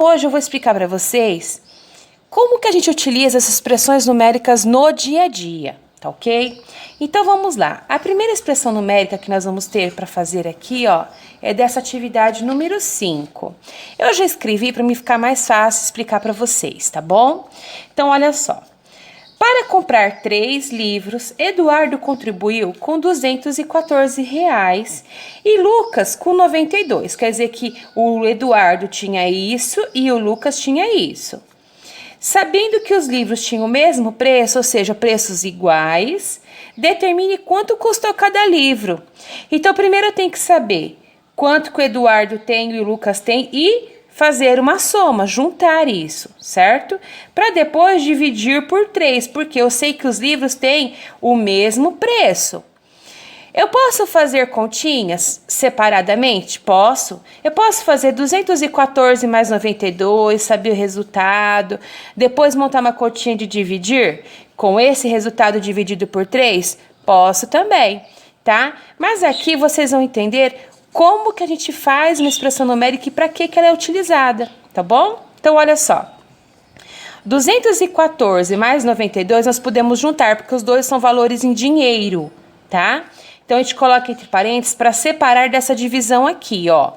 Hoje eu vou explicar para vocês como que a gente utiliza essas expressões numéricas no dia a dia, tá ok? Então vamos lá. A primeira expressão numérica que nós vamos ter para fazer aqui, ó, é dessa atividade número 5. Eu já escrevi para me ficar mais fácil explicar para vocês, tá bom? Então olha só. Para comprar 3 livros, Eduardo contribuiu com R$ 214 e Lucas com 92. Quer dizer que o Eduardo tinha isso e o Lucas tinha isso. Sabendo que os livros tinham o mesmo preço, ou seja, preços iguais, determine quanto custou cada livro. Então, primeiro eu tenho que saber quanto que o Eduardo tem e o Lucas tem e fazer uma soma, juntar isso, certo? Para depois dividir por 3, porque eu sei que os livros têm o mesmo preço. Eu posso fazer continhas separadamente? Posso. Eu posso fazer 214 mais 92, saber o resultado, depois montar uma continha de dividir com esse resultado dividido por 3? Posso também, tá? Mas aqui vocês vão entender como que a gente faz uma expressão numérica e para que ela é utilizada, tá bom? Então, olha só. 214 mais 92 nós podemos juntar, porque os dois são valores em dinheiro, tá? Então, a gente coloca entre parênteses para separar dessa divisão aqui, ó,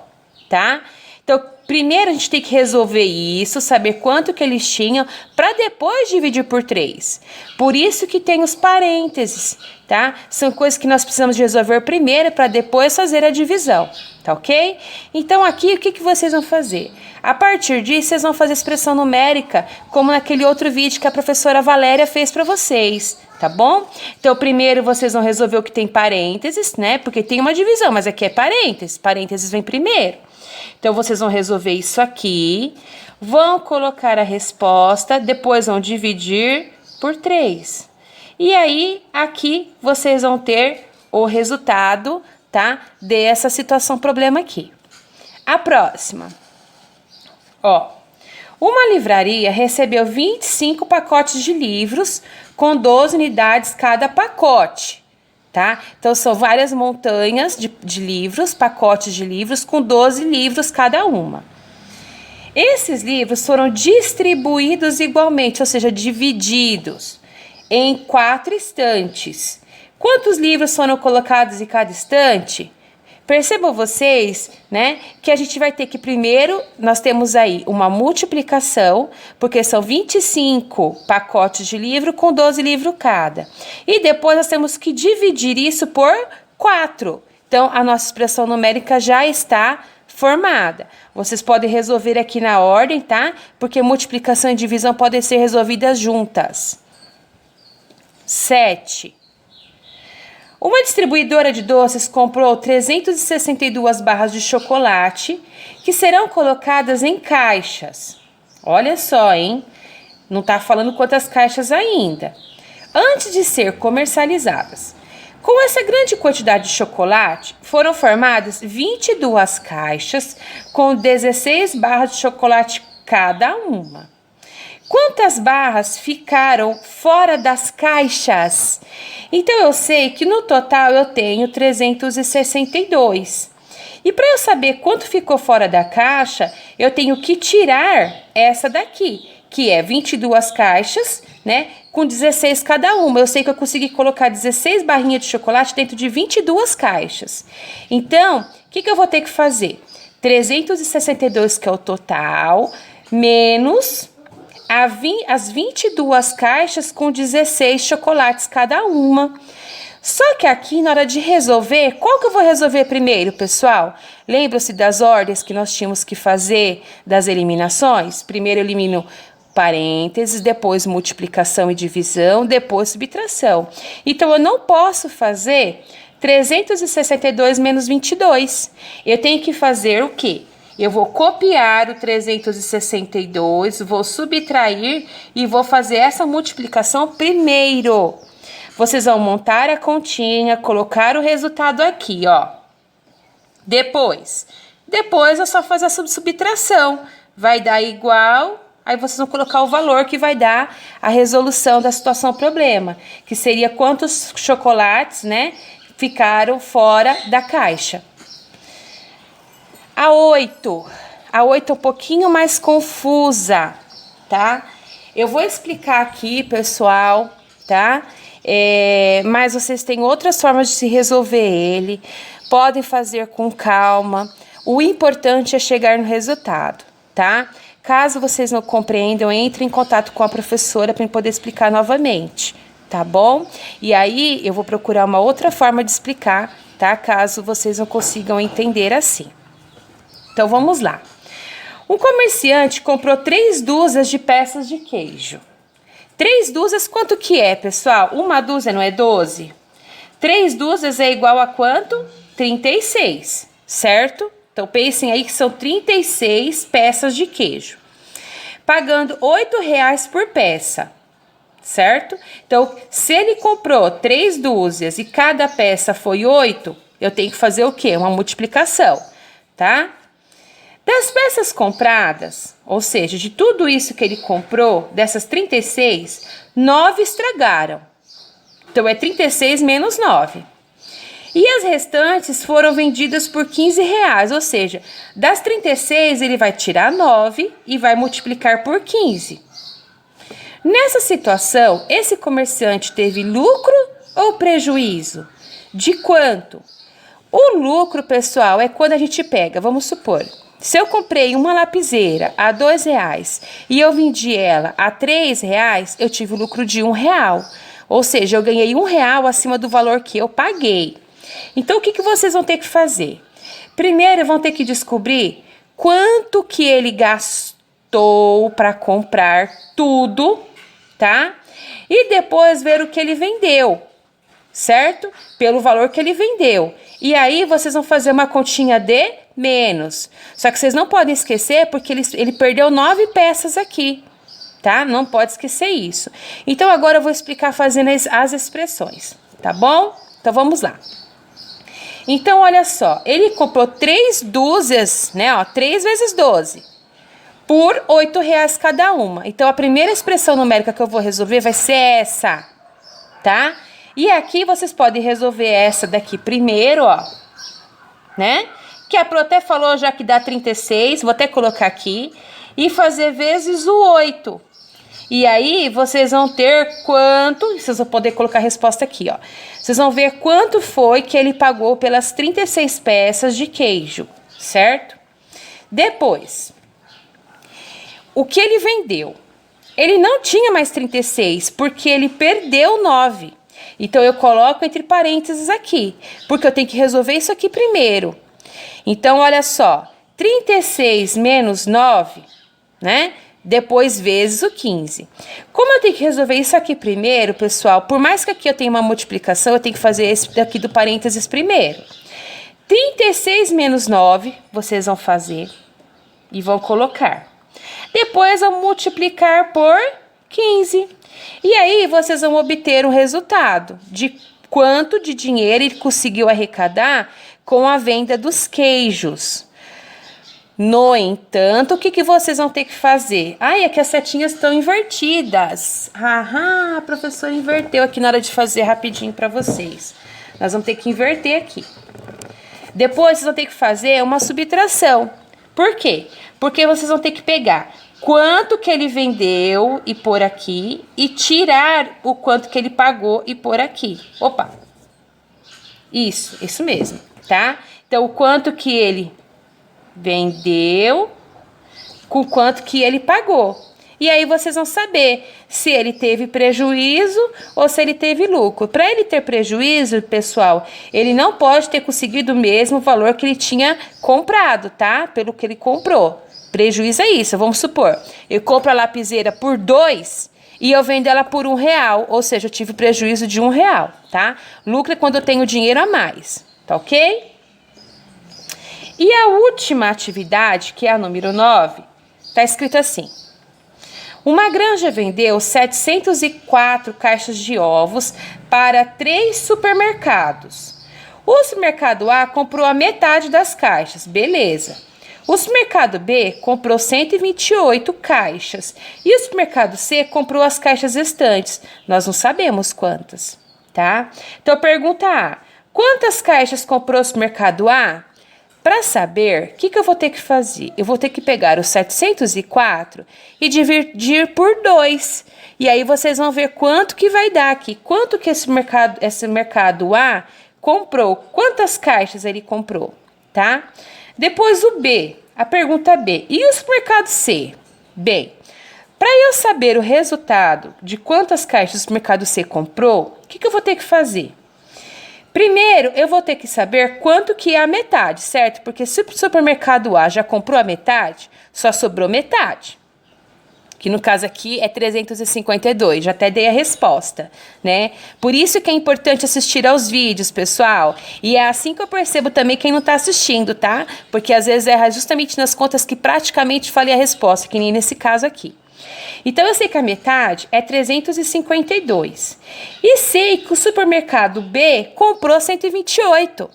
tá? Então, primeiro a gente tem que resolver isso, saber quanto que eles tinham, para depois dividir por 3. Por isso que tem os parênteses, tá? São coisas que nós precisamos de resolver primeiro para depois fazer a divisão, tá ok? Então, aqui, o que vocês vão fazer? A partir disso, vocês vão fazer expressão numérica, como naquele outro vídeo que a professora Valéria fez para vocês, tá bom? Então, primeiro vocês vão resolver o que tem parênteses, né? Porque tem uma divisão, mas aqui é parênteses. Parênteses vem primeiro. Então, vocês vão resolver isso aqui, vão colocar a resposta, depois vão dividir por 3. E aí, aqui, vocês vão ter o resultado, tá? Dessa situação, problema aqui. A próxima. Ó, uma livraria recebeu 25 pacotes de livros com 12 unidades cada pacote, tá? Então, são várias montanhas de livros, pacotes de livros com 12 livros cada uma. Esses livros foram distribuídos igualmente, ou seja, divididos em 4 estantes. Quantos livros foram colocados em cada estante? Percebam vocês, né, que a gente vai ter que primeiro, nós temos aí uma multiplicação, porque são 25 pacotes de livro com 12 livros cada. E depois nós temos que dividir isso por 4. Então, a nossa expressão numérica já está formada. Vocês podem resolver aqui na ordem, tá? Porque multiplicação e divisão podem ser resolvidas juntas. 7. Uma distribuidora de doces comprou 362 barras de chocolate que serão colocadas em caixas. Olha só, hein? Não está falando quantas caixas ainda. Antes de ser comercializadas. Com essa grande quantidade de chocolate, foram formadas 22 caixas com 16 barras de chocolate cada uma. Quantas barras ficaram fora das caixas? Então, eu sei que no total eu tenho 362. E para eu saber quanto ficou fora da caixa, eu tenho que tirar essa daqui, que é 22 caixas, né, com 16 cada uma. Eu sei que eu consegui colocar 16 barrinhas de chocolate dentro de 22 caixas. Então, o que eu vou ter que fazer? 362, que é o total, menos as 22 caixas com 16 chocolates cada uma. Só que aqui, na hora de resolver, qual que eu vou resolver primeiro, pessoal? Lembra-se das ordens que nós tínhamos que fazer das eliminações? Primeiro eu elimino parênteses, depois multiplicação e divisão, depois subtração. Então, eu não posso fazer 362 menos 22. Eu tenho que fazer o quê? Eu vou copiar o 362, vou subtrair e vou fazer essa multiplicação primeiro. Vocês vão montar a continha, colocar o resultado aqui, ó. Depois é só fazer a subtração. Vai dar igual, aí vocês vão colocar o valor que vai dar a resolução da situação problema, que seria quantos chocolates, né, ficaram fora da caixa. A 8. A 8 é um pouquinho mais confusa, tá? Eu vou explicar aqui, pessoal, tá? Mas vocês têm outras formas de se resolver ele. Podem fazer com calma. O importante é chegar no resultado, tá? Caso vocês não compreendam, entre em contato com a professora para poder explicar novamente, tá bom? E aí eu vou procurar uma outra forma de explicar, tá? Caso vocês não consigam entender assim. Então vamos lá. Um comerciante comprou 3 dúzias de peças de queijo. 3 dúzias, quanto que é, pessoal? Uma dúzia não é 12? 3 dúzias é igual a quanto? 36, certo? Então, pensem aí que são 36 peças de queijo. Pagando R$8 por peça, certo? Então, se ele comprou 3 dúzias e cada peça foi 8, eu tenho que fazer o quê? Uma multiplicação, tá? Das peças compradas, ou seja, de tudo isso que ele comprou, dessas 36, 9 estragaram. Então, é 36 menos 9. E as restantes foram vendidas por R$15, ou seja, das 36 ele vai tirar 9 e vai multiplicar por 15. Nessa situação, esse comerciante teve lucro ou prejuízo? De quanto? O lucro, pessoal, é quando a gente pega, vamos supor, se eu comprei uma lapiseira a R$2 e eu vendi ela a R$3, eu tive o lucro de R$1. Ou seja, eu ganhei R$1 acima do valor que eu paguei. Então, o que vocês vão ter que fazer? Primeiro, vão ter que descobrir quanto que ele gastou para comprar tudo, tá? E depois ver o que ele vendeu, certo? Pelo valor que ele vendeu. E aí, vocês vão fazer uma continha de menos. Só que vocês não podem esquecer, porque ele perdeu 9 peças aqui, tá? Não pode esquecer isso. Então, agora eu vou explicar fazendo as expressões, tá bom? Então, vamos lá. Então, olha só, ele comprou 3 dúzias, né, ó, 3 vezes 12, por R$8 cada uma. Então, a primeira expressão numérica que eu vou resolver vai ser essa, tá? E aqui vocês podem resolver essa daqui primeiro, ó, né? Que a Pro até falou já que dá 36, vou até colocar aqui, e fazer vezes o 8. E aí, vocês vão ter quanto... Vocês vão poder colocar a resposta aqui, ó. Vocês vão ver quanto foi que ele pagou pelas 36 peças de queijo, certo? Depois, o que ele vendeu? Ele não tinha mais 36, porque ele perdeu 9. Então, eu coloco entre parênteses aqui, porque eu tenho que resolver isso aqui primeiro. Então, olha só, 36 menos 9, né? Depois vezes o 15. Como eu tenho que resolver isso aqui primeiro, pessoal, por mais que aqui eu tenha uma multiplicação, eu tenho que fazer esse daqui do parênteses primeiro. 36 menos 9, vocês vão fazer e vão colocar. Depois vão multiplicar por 15. E aí vocês vão obter um resultado de quanto de dinheiro ele conseguiu arrecadar com a venda dos queijos. No entanto, o que vocês vão ter que fazer? Ai, é que as setinhas estão invertidas. A professora inverteu aqui na hora de fazer rapidinho para vocês. Nós vamos ter que inverter aqui. Depois, vocês vão ter que fazer uma subtração. Por quê? Porque vocês vão ter que pegar quanto que ele vendeu e pôr aqui, e tirar o quanto que ele pagou e pôr aqui. Opa! Isso mesmo, tá? Então, o quanto que ele vendeu com quanto que ele pagou. E aí vocês vão saber se ele teve prejuízo ou se ele teve lucro. Para ele ter prejuízo, pessoal, ele não pode ter conseguido o mesmo valor que ele tinha comprado, tá? Pelo que ele comprou. Prejuízo é isso, vamos supor. Eu compro a lapiseira por 2 e eu vendo ela por R$1, ou seja, eu tive prejuízo de R$1, tá? Lucro é quando eu tenho dinheiro a mais, tá ok? E a última atividade, que é a número 9, está escrito assim. Uma granja vendeu 704 caixas de ovos para 3 supermercados. O supermercado A comprou a metade das caixas, beleza. O supermercado B comprou 128 caixas e o supermercado C comprou as caixas restantes. Nós não sabemos quantas, tá? Então, pergunta A. Quantas caixas comprou o supermercado A? Para saber, o que eu vou ter que fazer? Eu vou ter que pegar os 704 e dividir por 2. E aí vocês vão ver quanto que vai dar aqui. Quanto que esse mercado A comprou? Quantas caixas ele comprou, tá? Depois o B, a pergunta B. E o supermercado C? Bem, para eu saber o resultado de quantas caixas o mercado C comprou, o que eu vou ter que fazer? Primeiro, eu vou ter que saber quanto que é a metade, certo? Porque se o supermercado A já comprou a metade, só sobrou metade. Que no caso aqui é 352, já até dei a resposta, né? Por isso que é importante assistir aos vídeos, pessoal. E é assim que eu percebo também quem não tá assistindo, tá? Porque às vezes erra justamente nas contas que praticamente falei a resposta, que nem nesse caso aqui. Então, eu sei que a metade é 352. E sei que o supermercado B comprou 128.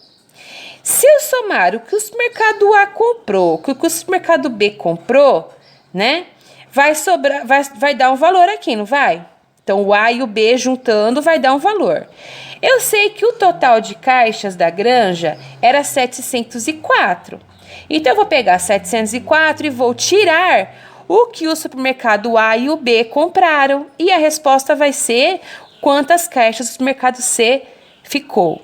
Se eu somar o que o supermercado A comprou, com o que o supermercado B comprou, né? Vai dar um valor aqui, não vai? Então, o A e o B juntando vai dar um valor. Eu sei que o total de caixas da granja era 704. Então, eu vou pegar 704 e vou tirar o que o supermercado A e o B compraram. E a resposta vai ser quantas caixas o supermercado C ficou.